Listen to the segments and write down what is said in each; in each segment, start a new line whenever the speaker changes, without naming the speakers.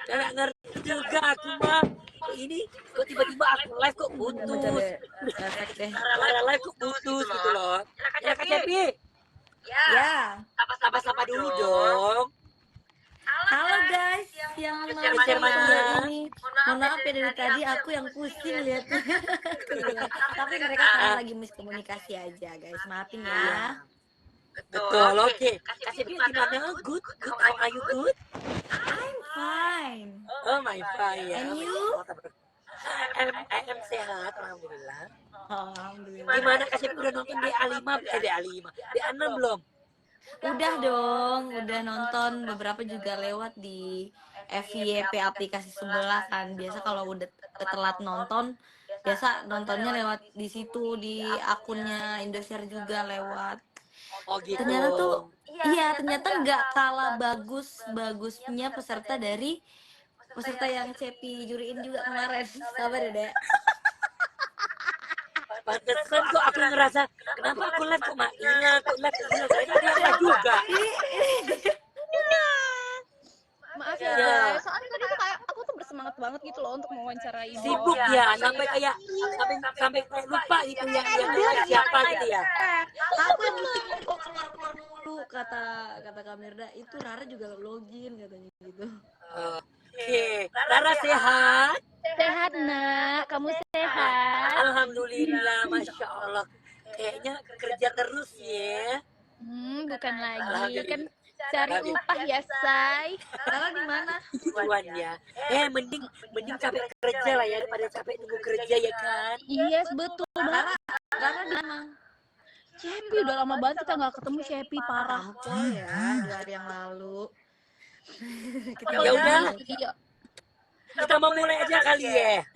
Nggak ngerti juga aku mah. Ini kok tiba-tiba aku live kok putus.
Efek deh.
Lara live kok putus gitu loh. Ya Kak Cepi.
Ya.
Sapa-sapa dulu dong.
Halo guys yang nonton ini. Mohon maaf ya dari tadi aku yang pusing lihatnya. Tapi mereka karena lagi miskomunikasi aja guys. Maafin ya.
Betul, oke. Kak Cepi gimana? Good? How are you good?
I'm fine.
Oh my fine ya.
And you?
I am sehat, alhamdulillah.
Alhamdulillah.
Gimana Kak Cepi udah nonton DA5? DA5. DA6 belum?
Udah dong, udah nonton beberapa juga lewat di FYP aplikasi sebelah kan. Biasa kalau udah telat nonton, biasa nontonnya lewat di situ di akunnya Indosiar juga lewat.
Oh gitu.
Ternyata tuh, ternyata nggak kalah bagusnya peserta yang Cepi juriin juga kemarin. Sabar ya, Dek.
Pantesan kok aku ngerasa kenapa aku live kok Maina, kok live dia juga.
Maaf ya guys, soalnya tadi tuh kayak aku tuh bersemangat banget gitu loh untuk mewawancarai ibu.
Sibuk ya, sampai kayak lupa gitu yang live siapa gitu ya.
Aku yang mesti kok keluar dulu kata Kak Mirda, itu Rara juga login katanya gitu.
Oke, Rara sehat?
Sehat nak, kamu sehat?
Alhamdulillah, masya Allah. Kayaknya kerja terus ya.
Bukan lagi, kan cari upah ya say.
Rara di mana?
Tujuan ya. Mending capek kerja lah ya daripada capek nunggu kerja ya kan.
Yes betul.
Rara di mana?
Cepi udah lama banget kita nggak ketemu Cepi, parah.
Oh ya, 2 hari yang lalu.
Ya udah. Kita mau mulai aja kali ya.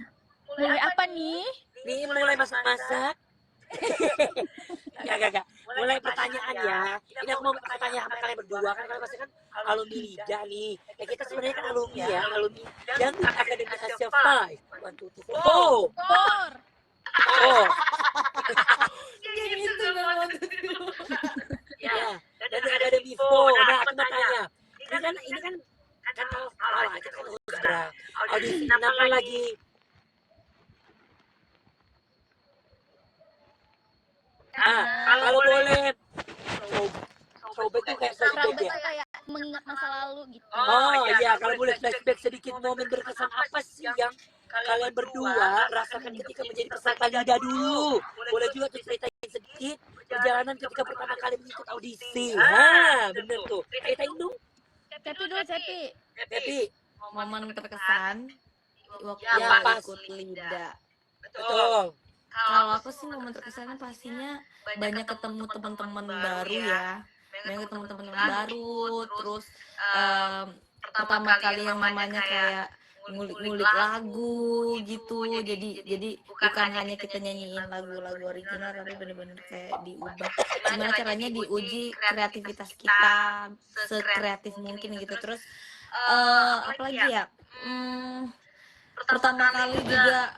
Mulai apa nih?
Nih mulai masak-masak. Gak. Mulai pertanyaan ya. Ini aku mau bertanya sama kalian berdua kan kalian pasti kan alumni LIDA nih. Ya kita sebenarnya kan alumni ya, alumni dan Akademi Asia 5. 1, 2, 3, 4. Oh.
Gitu memang.
Ya, dari Akademi 4. Nah, aku mau tanya. Ini kan awal kita kan udah audisi nama lagi. Kalau boleh sobek tuh kayak sobek ya.
Kayak mengingat masa lalu gitu.
Oh iya, kalau boleh flashback sedikit momen berkesan apa sih yang kalian berdua rasakan ketika menjadi peserta LIDA dulu? Boleh juga tuh ceritain sedikit perjalanan ketika pertama kali mengikut audisi. Bener tuh. Ceritain dong. Cepi.
Momen terkesan waktu ikut LIDA.
Betul.
Kalau aku sih momen terkesannya pastinya banyak ketemu teman-teman baru ya. Banyak ketemu teman-teman baru, terus pertama kali yang namanya kayak ngulik-ngulik lagu gitu. Jadi bukan hanya kita nyanyiin lagu-lagu original tapi benar-benar kayak diubah. Gimana caranya diuji kreativitas kita sekreatif mungkin gitu. Terus apalagi ya? Pertama kali juga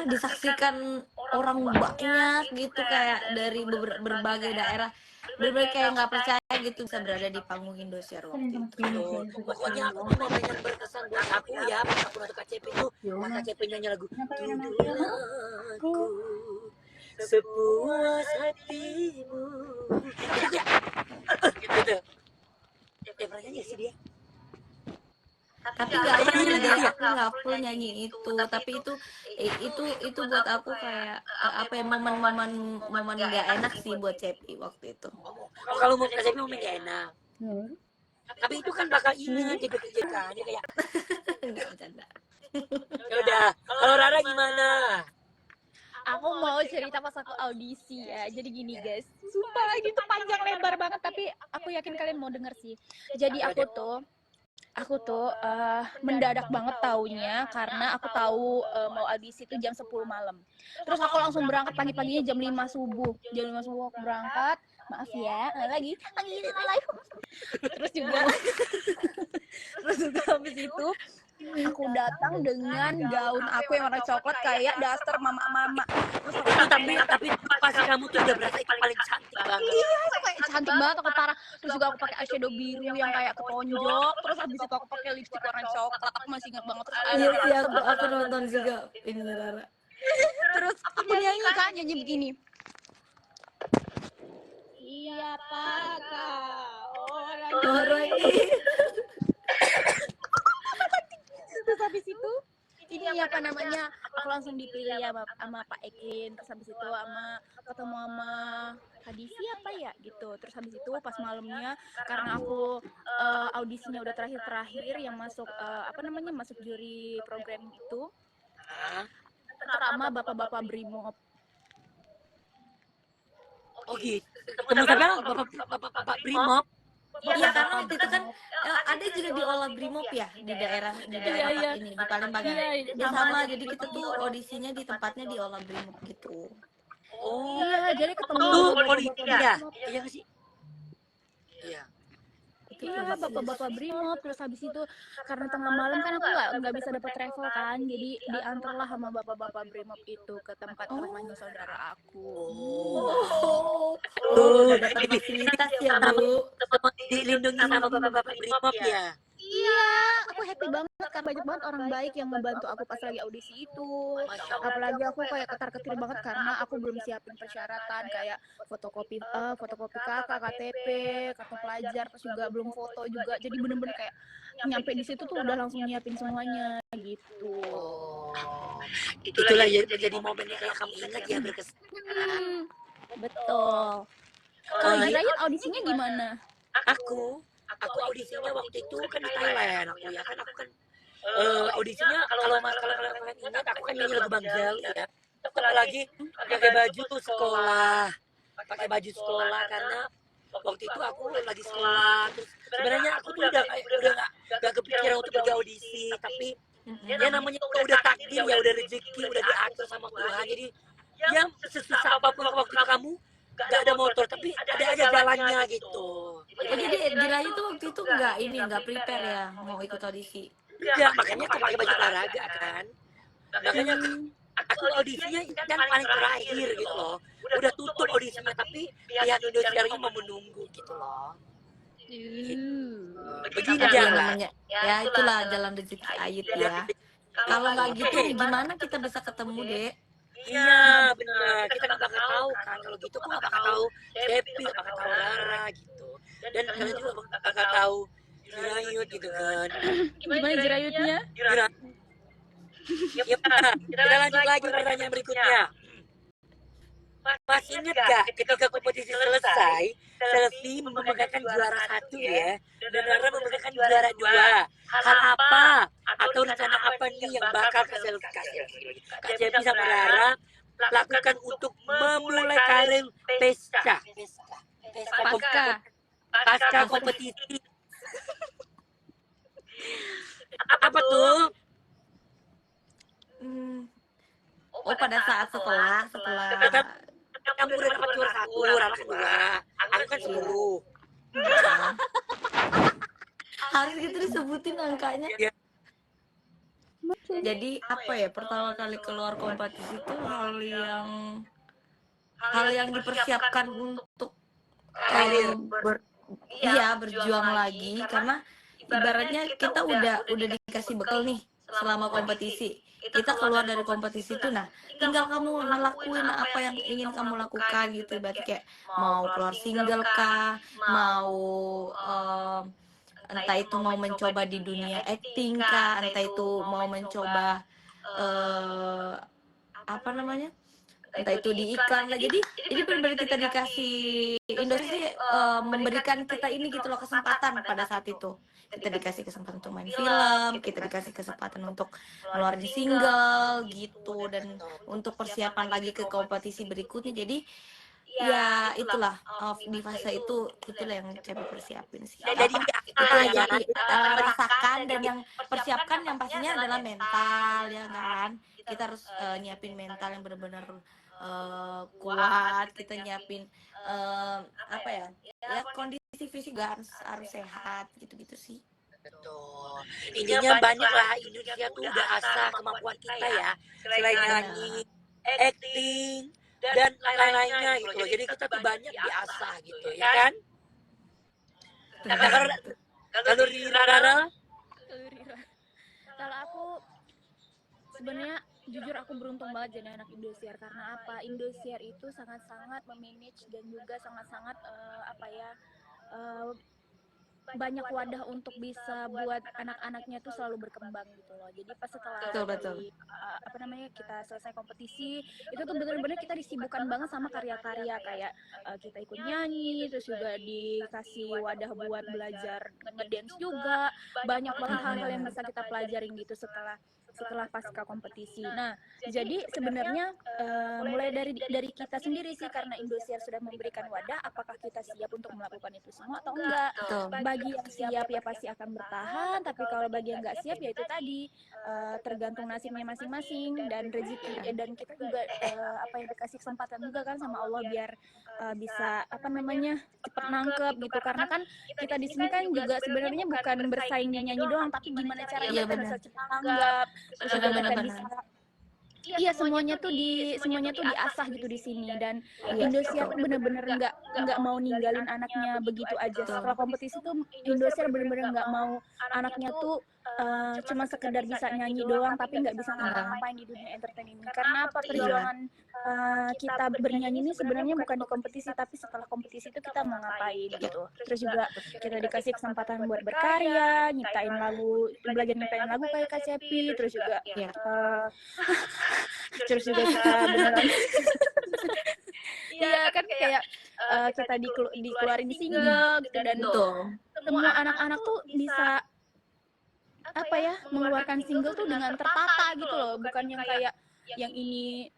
disaksikan orang banyak gitu kayak dari berbagai daerah, berbagai kayak nggak percaya gitu bisa berada di panggung Indosiar waktu itu.
Pokoknya aku tuh momen yang berkesan buat aku ya pas aku nonton KCP tuh pas KCP nyanyi lagu Tuduhku sepuas hatimu gitu. Pernah nyanyi sih dia?
Tapi nggak full nyanyi itu, tapi itu buat aku kayak momen nggak enak sih buat Cepi waktu itu.
Oh, kalau mau Cepi momen nggak enak. Tapi itu kan bakal ini dipikirkan ya kayak
nggak bercanda.
Ya udah, kalau Rara gimana?
Aku mau cerita pas aku audisi ya. Jadi gini guys, sumpah lagi tuh panjang lebar banget tapi aku yakin kalian mau denger sih. Jadi aku tuh mendadak banget taunya karena aku tahu mau audisi itu jam 10 malam. Terus aku langsung berangkat pagi-paginya jam 5 subuh. Jam 5 subuh aku berangkat. Maaf ya, lagi live. Terus juga habis itu aku datang dengan gaun aku yang warna coklat kayak daster mama-mama. Terus aku
tapi pasti kamu tuh udah berasa itu paling cantik banget.
Iya, kayak cantik banget aku parah. Terus juga aku pakai eyeshadow biru yang kayak ketonjok. Terus habis itu aku pakai lipstick warna coklat. Aku masih ingat banget. Terus
Iya
eyeliner
sih,
aku
aku
tebal banget.
nonton juga ini Rara.
Terus aku nyanyi kan, nyanyi begini. Siapakah orang
ini?
Terus habis itu ini apa namanya, aku langsung dipilih ya sama Pak Ekin. Terus habis itu ketemu sama Hadisi apa ya gitu. Terus habis itu pas malamnya karena aku audisinya udah terakhir yang masuk masuk juri program itu sama bapak-bapak Brimob.
Oh gitu. Ketemu siapa? Bapak Brimob.
Iya, karena waktu itu kan ada juga di Olah Brimob ya, di daerah
Iya.
ini di Palembang ya.
Iya,
Dia sama, jadi kita tuh audisinya di tempatnya di Olah Brimob gitu.
Oh,
Iya, jadi ketemu
itu
bapak-bapak
politik ya?
Brimob.
Iya nggak sih? Iya.
Iya, bapak-bapak Brimob. Terus habis itu karena tengah malam kan aku nggak bisa dapat travel kan, jadi diantarlah sama bapak-bapak Brimob itu ke tempat rumahnya saudara aku.
Udah dapat fasilitas ya, Bu.
Dilindungi sama bapak-bapak Brimob ya.
Iya, aku happy banget kan, banyak banget orang baik yang membantu aku pas lagi audisi itu. Apalagi aku kayak ketar-ketir banget karena aku belum siapin persyaratan kayak fotokopi kakak, KTP, kartu pelajar, terus juga belum foto juga. Jadi bener-bener kayak nyampe di situ tuh udah langsung nyiapin semuanya gitu.
Oh, itulah ya jadi momen yang kayak kamu ingat ya berkesan.
Betul. Kalau Jirayut audisinya gimana?
Aku audisinya waktu itu kan di Thailand aku kan audisinya kalau kalian ingat aku kan nyanyi lagu Bang Jali ya. Apalagi pakai baju sekolah karena waktu itu aku lagi sekolah. Terus sebenarnya aku tuh udah nggak kepikiran untuk pergi audisi, tapi ya namanya udah takdir ya, udah rezeki, udah diatur sama Tuhan. Jadi ya sesusah apapun waktu itu kamu gak ada motor, tapi ada aja jalannya gitu.
Jadi Dirayu tuh waktu itu nggak prepare ya mau ikut audisi.
Enggak, makanya aku pakai baju olahraga kan. Makanya aku audisinya kan paling terakhir gitu loh. Udah tutup audisinya, tapi pihak Indosiar ini mau menunggu gitu loh. Begini
Tapi ya
jalan.
namanya, ya itulah jalan rezeki Ayut ya. Kalau nggak gitu gimana kita bisa ketemu, Dek?
Iya benar, kita nggak bakal tahu kan. Kalau gitu aku nggak bakal tahu Cepi, nggak bakal tahu Rara gitu. Dan kalian juga nggak bakal tahu Jirayut gitu kan.
Gimana Jirayutnya?
Ya, kita lanjut lagi pertanyaan berikutnya. Masih ingat gak ketika kompetisi selesai, Selfie memegangkan juara 1 ya, dan Rara memegangkan juara 2. Hal apa atau rencana apa nih yang bakal Kak Cepi sama Rara lakukan untuk memulai karir pasca kompetisi? Apa tuh?
Oh, pada saat setelah
Kamu udah dapat juara 1, Rara kan 2, aku kan 10.
harus gitu disebutin angkanya.
Ya.
Jadi apa ya, pertama kali keluar kompetisi itu hal yang dipersiapkan untuk berjuang lagi, karena ibaratnya kita udah dikasih bekal nih selama kompetisi. Kita keluar dari kompetisi itu, nah tinggal kamu ngelakuin apa yang ingin kamu lakukan gitu. Berarti kayak mau keluar single kah, mau entah itu mau mencoba di dunia acting kah, entah itu mau mencoba entah itu di iklan lah. Jadi benar-benar kita dikasih Indonesia memberikan kita ini gitu loh, kesempatan pada saat itu. Kita dikasih kesempatan untuk main film, kita dikasih kesempatan untuk ngeluarin single gitu, dan untuk persiapan lagi ke kompetisi berikutnya. Jadi ya itulah di fase itulah yang Cepi persiapin sih.
Jadi
Itu yang Cepi rasakan, dan yang persiapkan yang pastinya adalah mental ya kan. Kita harus nyiapin mental yang benar-benar kuat. Kita nyiapin kondisi fisik harus sehat gitu sih.
Betul. Intinya banyak lah, Indonesia tuh udah asah kemampuan kita ya. Selain nyanyi, acting, dan lain-lainnya gitu loh. Jadi kita tuh banyak diasah gitu ya kan. Nah kalau Rira,
Kalau Rira, kalau aku sebenarnya jujur aku beruntung banget jadi anak Indosiar. Karena apa? Indosiar itu sangat-sangat memanage dan juga sangat-sangat apa ya, eh, banyak wadah untuk bisa buat anak-anaknya tuh selalu berkembang gitu loh. Jadi pas setelah
Betul, betul.
dari apa namanya, kita selesai kompetisi, itu tuh bener-bener kita disibukkan banget sama karya-karya kayak kita ikut nyanyi, terus juga dikasih wadah buat belajar ngedance juga. Banyak banget hal-hal yang bisa kita pelajarin gitu setelah pasca kompetisi. Nah, jadi sebenarnya mulai dari kita sendiri sih, karena Indosiar sudah memberikan wadah, apakah kita siap untuk melakukan itu semua atau enggak.
Betul.
Bagi yang siap ya pasti akan bertahan, tapi kalau bagi yang nggak siap ya itu tadi, tergantung nasibnya masing-masing dan rezeki, dan kita juga apa yang dikasih kesempatan juga kan sama Allah biar bisa apa namanya cepat nangkep gitu. Karena kan kita di sini kan juga sebenarnya bukan bersaing nyanyi doang, tapi gimana caranya
Iya,
kita
benar.
bisa cepat tanggap, terus juga kita
Benar-benar.
bisa. Iya, semuanya tuh diasah gitu di sini. Dan Indosiar tuh bener-bener nggak mau ninggalin anaknya begitu aja. Setelah kompetisi tuh Indosiar bener-bener nggak mau anaknya tuh cuma sekedar bisa nyanyi doang tapi nggak bisa ngapa-ngapain di dunia entertain ini. Karena apa? Perjuangan kita bernyanyi ini sebenarnya bukan di kompetisi, tapi setelah kompetisi itu kita mau ngapain gitu. Terus juga kita dikasih kesempatan buat berkarya, nyiptain lagu, belajar nyiptain lagu kayak Kak Cepi, terus juga terus juga kita beneran iya kan kayak kita dikeluarin di single gitu. Dan
Betul.
semua anak-anak tuh bisa apa ya, mengeluarkan single tuh dengan tertata gitu loh, bukan yang kayak yang ini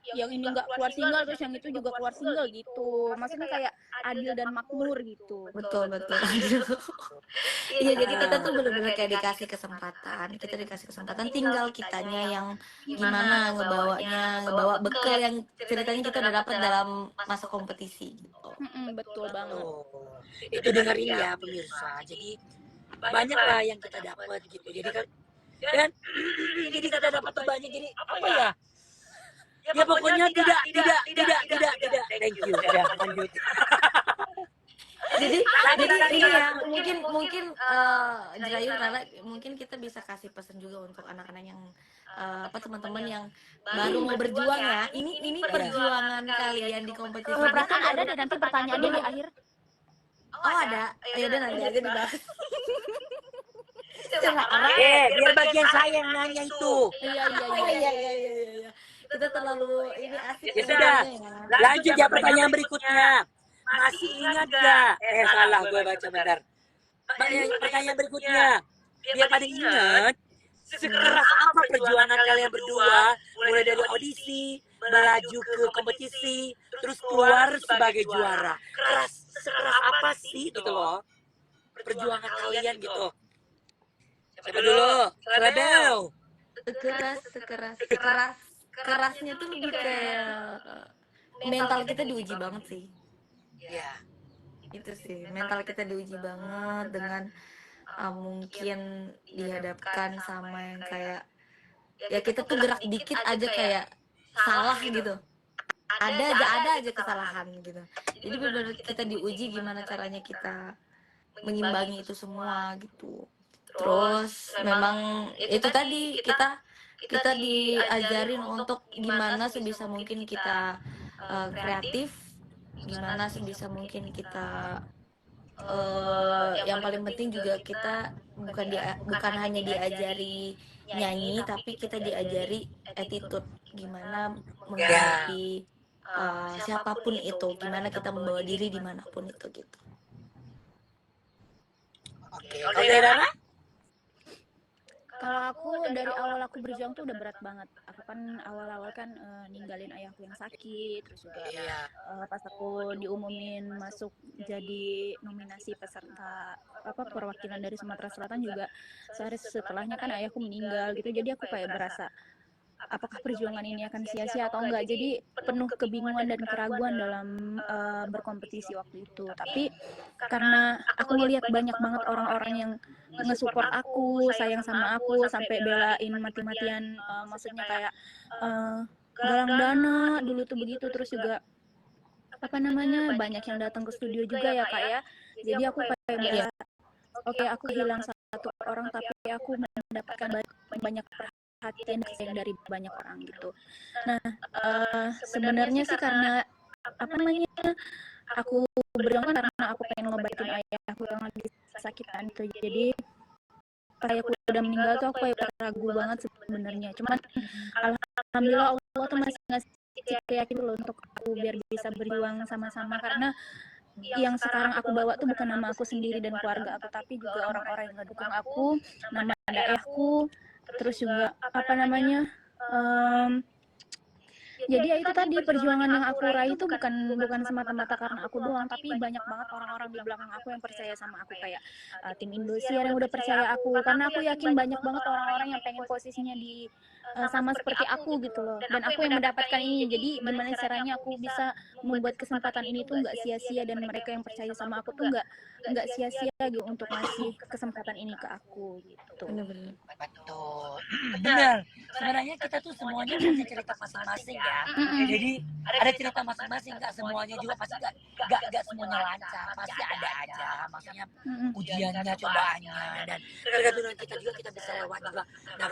nggak keluar single terus yang itu juga keluar single gitu. Maksudnya kayak adil dan makmur gitu.
Betul. Iya, jadi kita tuh benar-benar kayak dikasih kesempatan. Kita dikasih kesempatan, tinggal kitanya yang gimana ngebawa bekal yang ceritanya kita udah dapat dalam masa kompetisi gitu.
Betul banget.
Itu dengerin ya pemirsa. Jadi banyak lah yang kita dapat gitu. Jadi kan dan jadi kita dapat tuh banyak. Jadi apa ya? Ya pokoknya tidak. Thank you. Udah lanjut.
Jadi ini ya mungkin Jerayu Rara, mungkin kita bisa kasih pesan juga untuk anak-anak yang teman-teman yang baru mau berjuang ya. Ini perjuangan kalian di kompetisi.
Perasaan ada deh nanti pertanyaannya di akhir.
Oh, ada. Ya udah nanti aja dibahas.
Biar bagian saya yang nanya itu.
Iya. Kita terlalu ini asik.
Ya sudah. Lanjut ya pertanyaan berikutnya. Masih ingat gak? Salah gue baca bentar. Pertanyaan berikutnya. Biar pada ingat, sekeras apa perjuangan kalian berdua, mulai dari audisi, melaju ke kompetisi, terus keluar sebagai juara. Sekeras apa sih gitu loh perjuangan kalian gitu. Siapa dulu? Rebel.
Kerasnya tuh lebih kayak mental kita diuji banget sih.
Ya.
Itu sih, mental kita diuji banget dengan mungkin dihadapkan sama yang kayak ya kita tuh gerak dikit aja kayak salah gitu. Ada aja kesalahan gitu. Jadi benar-benar kita diuji gimana caranya kita mengimbangi itu semua gitu. Terus memang itu tadi kita diajarin untuk gimana sebisa mungkin kita kreatif, gimana sebisa mungkin kita yang paling penting juga kita bukan hanya diajari nyanyi, tapi kita diajari attitude, gimana menghadapi siapapun itu, gimana kita membawa diri dimanapun itu gitu.
Oke, Rara?
Kalau aku dari awal aku berjuang tuh udah berat banget. Aku kan awal-awal kan ninggalin ayahku yang sakit, terus juga pas aku diumumin masuk jadi nominasi peserta perwakilan dari Sumatera Selatan juga sehari setelahnya kan ayahku meninggal gitu. Jadi aku kayak berasa apakah perjuangan ini akan sia-sia atau enggak. Jadi penuh kebingungan dan keraguan dalam berkompetisi waktu itu. Tapi karena aku ngelihat banyak banget orang-orang yang nge-support aku, sayang sama aku, sampai belain mati-matian, maksudnya kayak galang dana dulu tuh begitu. Terus juga apa namanya, banyak yang datang ke studio juga ya Kak ya. Jadi aku kayak
Iya.
oke, aku kehilang satu orang tapi aku mendapatkan banyak perhatian dari banyak orang gitu. Nah, sebenarnya sih karena apa namanya, aku berjuang kan karena aku pengen ngobatin ayahku yang lagi sakit kan itu. Jadi pas ayahku udah meninggal tuh aku kayak ragu banget sebenarnya. Cuman alhamdulillah Allah tuh masih ngasih keyakinan loh untuk aku biar bisa berjuang sama-sama, karena yang sekarang aku bawa tuh bukan nama aku sendiri dan keluarga aku, tapi juga orang-orang yang ngedukung aku, nama daerahku, terus juga apa namanya, jadi ya itu tadi, perjuangan yang aku raih itu bukan semata-mata karena aku doang, tapi banyak banget orang-orang di belakang aku yang percaya sama aku, kayak tim Indosiar yang udah percaya aku, karena aku yakin banyak banget orang-orang yang pengen posisinya di sama seperti aku gitu loh, dan aku yang mendapatkan ini. Jadi gimana caranya aku bisa membuat kesempatan ini tuh nggak sia-sia, dan mereka yang percaya sama aku tuh nggak sia-sia gitu untuk ngasih kesempatan ini ke aku gitu.
Bener-bener.
Betul. Benar. Sebenarnya kita tuh semuanya punya cerita masing-masing ya. Jadi ada cerita masing-masing, nggak semuanya juga pasti nggak semuanya lancar, pasti ada aja. Maksudnya ujiannya, cobaannya, dan tergantung dengan kita juga kita bisa lewat juga. Nah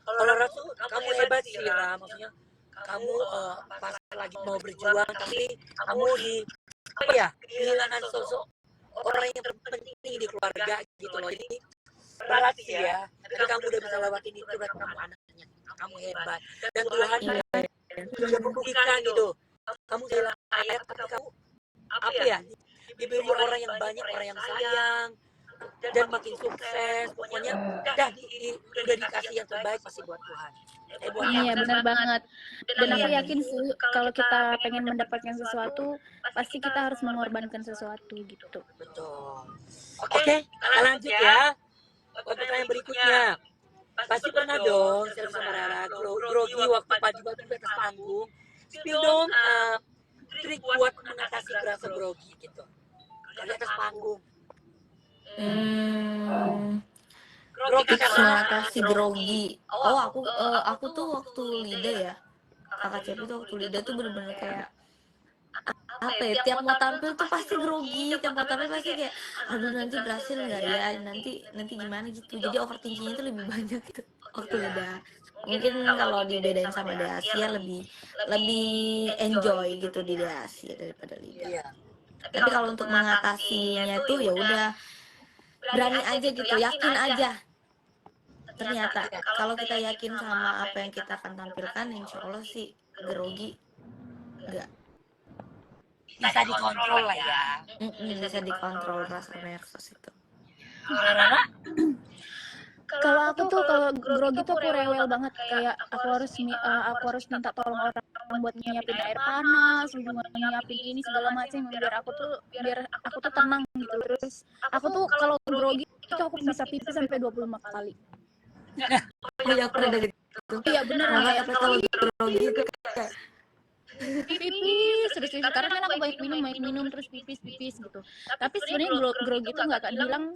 kalau Rara tuh kamu hebat sih Rara, maksudnya kamu pas lagi mau berjuang tapi kamu di apa ya, kehilangan sosok orang yang terpenting di keluarga gitu loh. Jadi berat sih ya, tapi kamu udah bisa lewatin itu, berarti kamu anaknya, kamu hebat, dan Tuhan sudah membuktikan gitu. Kamu kehilangan ayah tapi kamu apa ya, diberi orang yang banyak, orang yang sayang, dan makin sukses. Pokoknya udah dikasih yang terbaik pasti buat Tuhan. Buat
Iya
kamu.
benar banget, dan aku yakin sih kalau kita pengen mendapatkan sesuatu pasti kita harus mengorbankan sesuatu gitu.
Betul. Oke, kita lanjut ya. Buat pertanyaan berikutnya, pasti pernah dong selfie sama Rara grogi waktu pagi-pagi di atas panggung. Spill dong trik buat mengatasi rasa grogi gitu di atas panggung. Grogi
Tips
karena
mengatasi grogi. Oh, aku tuh waktu Lida ya, kakak CP tuh waktu Lida tuh bener-bener kayak apa ya, tiap mau tampil tuh pasti grogi, tiap mau tampil pasti kayak aduh nanti berhasil nggak ya, nanti gimana gitu. Jadi overthinkingnya tuh lebih banyak gitu waktu Lida. Mungkin kalau dibedain sama di Asia lebih lebih enjoy gitu di Asia daripada Lida.
iya.
Tapi kalau untuk mengatasinya tuh ya udah berani aja gitu, yakin aja. Ternyata kalau kita yakin sama apa yang kita akan tampilkan, insya Allah sih grogi nggak
Bisa dikontrol lah ya.
bisa dikontrol rasa nervous itu.
Rara
Kalau aku tuh kalau grogi tuh aku rewel banget, kayak aku harus minta tolong orang buat nyiapin air panas, juga nyiapin ini segala macam biar aku tuh tenang gitu. Terus aku tuh kalau grogi itu aku bisa pipis sampai 25 kali.
Oh ya, aku pernah gitu.
Iya bener, kayak
Tapi kalau grogi itu kayak
pipis terus karena kan aku banyak minum terus pipis gitu. Tapi sebenarnya grogi itu nggak akan hilang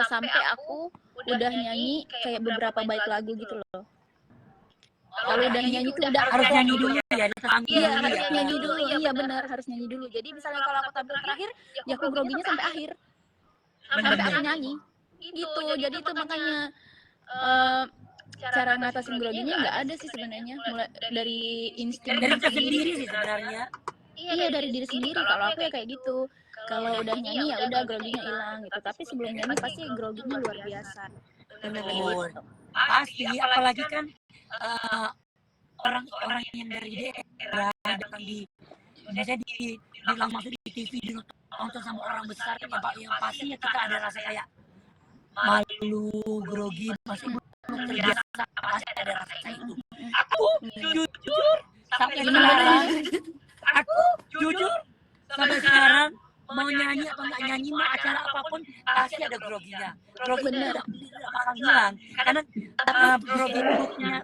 sampai aku udah nyanyi kayak beberapa bait lagu gitu loh. Kalau udah nyanyi tuh udah
harus nyanyi dulu ya di panggung.
Iya harus nyanyi dulu. Iya benar, harus nyanyi dulu. Jadi misalnya kalau aku tampil terakhir, ya aku groginya sampai akhir, sampai aku nyanyi. Gitu. Jadi itu makanya cara ngatasin groginya nggak ada sih sebenarnya, mulai dari insting
Dari kita sendiri sih sebenarnya.
Iya dari diri sendiri. Kalau aku ya kayak gitu, kalau udah nyanyi ya udah groginya hilang gitu, tapi sebelum nyanyi pasti groginya luar biasa.
Betul. Pasti, apalagi kan orang-orang yang dari daerah datang di Indonesia langsung di TV ditonton sama orang besar kan, yang pasti ya kita ada rasa kayak malu, grogi, masih belum terbiasa, pasti ada rasa itu. Aku jujur sampai sekarang mau nyanyi atau nggak nyanyi, mau acara apapun pasti ada groginya. Groginya tidak bakal hilang karena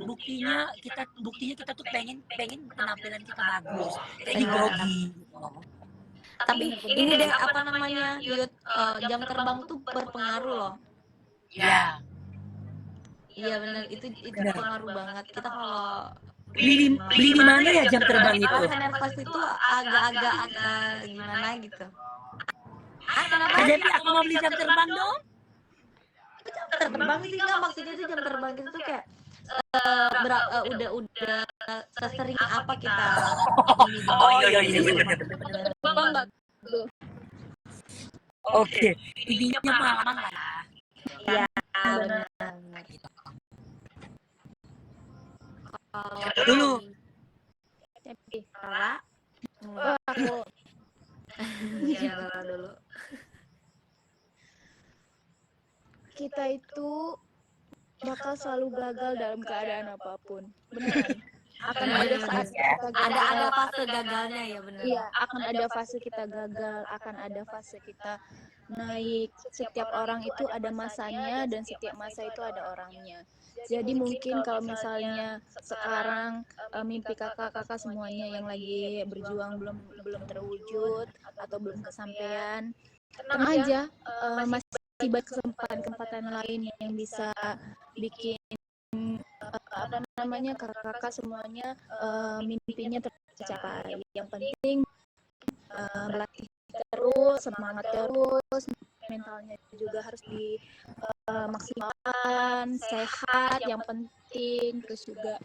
buktinya kita tuh pengen penampilan kita bagus, jadi grogi.
tapi ini deh apa namanya Yud, jam terbang tuh berpengaruh loh.
Ya.
Iya benar, itu berpengaruh banget. Kita kalau
beli di mana ya jam terbang itu?
Rasa nervous itu agak-agak gimana gitu. Kenapa?
Kak Cepi, aku mau beli jam terbang dong.
Jam terbang sih nggak, maksudnya tuh jam terbang itu tuh kayak udah sesering apa kita ini gitu.
Oh iya benar.
Bang nggak tuh.
Oke, intinya pengalaman lah ya.
Iya benar.
Dulu.
Tapi
Rara,
aku
iya Rara dulu.
kita itu bakal selalu gagal dalam keadaan apapun. Beneran. Akan ada saat kita gagal.
Ada fase gagalnya ya benar.
Iya, akan ada fase kita gagal, akan ada fase kita naik. Setiap orang itu ada masanya dan setiap masa itu ada orangnya. Jadi mungkin kalau misalnya sekarang mimpi kakak-kakak semuanya yang lagi berjuang belum terwujud atau belum kesampaian, tenang aja, masih banyak kesempatan lain yang bisa bikin apa namanya kakak-kakak semuanya mimpinya tercapai. Yang penting berlatih terus, semangat terus, mentalnya juga harus dimaksimalkan, sehat yang penting, terus juga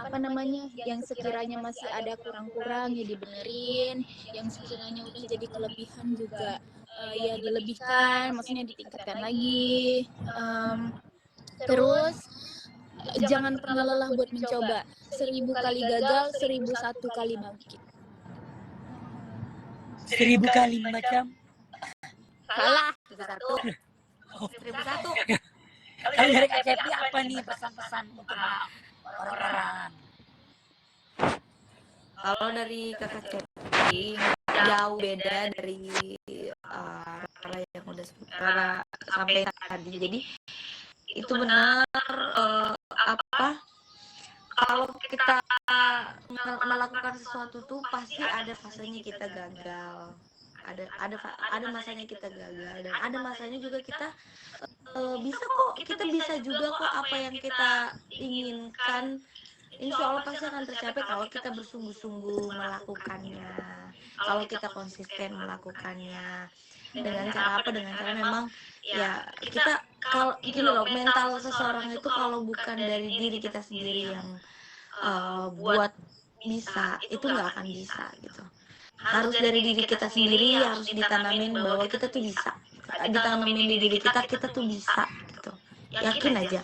apa namanya yang sekiranya masih ada kurang-kurang ya dibenerin, yang sekiranya udah jadi kelebihan juga ya dilebihkan, maksudnya ditingkatkan lagi. Terus jangan pernah lelah buat mencoba. 1000 kali gagal, 1001 kali bangkit.
1000 kali macam.
Salah.
1001.
Kalau dari Kak Cepi apa nih pesan-pesan untuk orang-orang?
Kalau dari kakak Cepi jauh beda dari Rara yang udah Rara sampai tadi. Jadi itu benar apa? Kalau kita melakukan sesuatu tuh pasti ada fasenya kita gagal. Ada masanya kita gagal dan ada masanya juga kita kita bisa juga kok apa yang kita inginkan. Insya Allah pasti akan tercapai kalau kita bersungguh-sungguh melakukannya, kalau kita konsisten melakukannya. Dengan cara apa? Dengan cara memang ya kita kalau gini loh, mental seseorang itu kalau bukan dari diri kita sendiri yang buat bisa, itu nggak akan bisa gitu. Harus dari diri kita sendiri, harus ditanamin bahwa kita tuh bisa, ditanamin di diri kita tuh bisa gitu. Yakin aja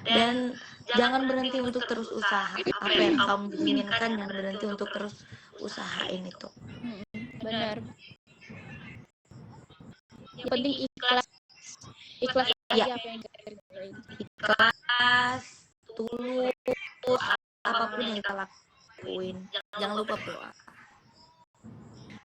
dan jangan berhenti untuk terus usaha. Apa yang kamu inginkan jangan berhenti untuk terus usahain itu.
Benar. Yang penting ikhlas
Ya.
aja apa yang kita kerjain.
Ikhlas, tulus, apapun yang kita lakuin. Jangan lupa berdoa.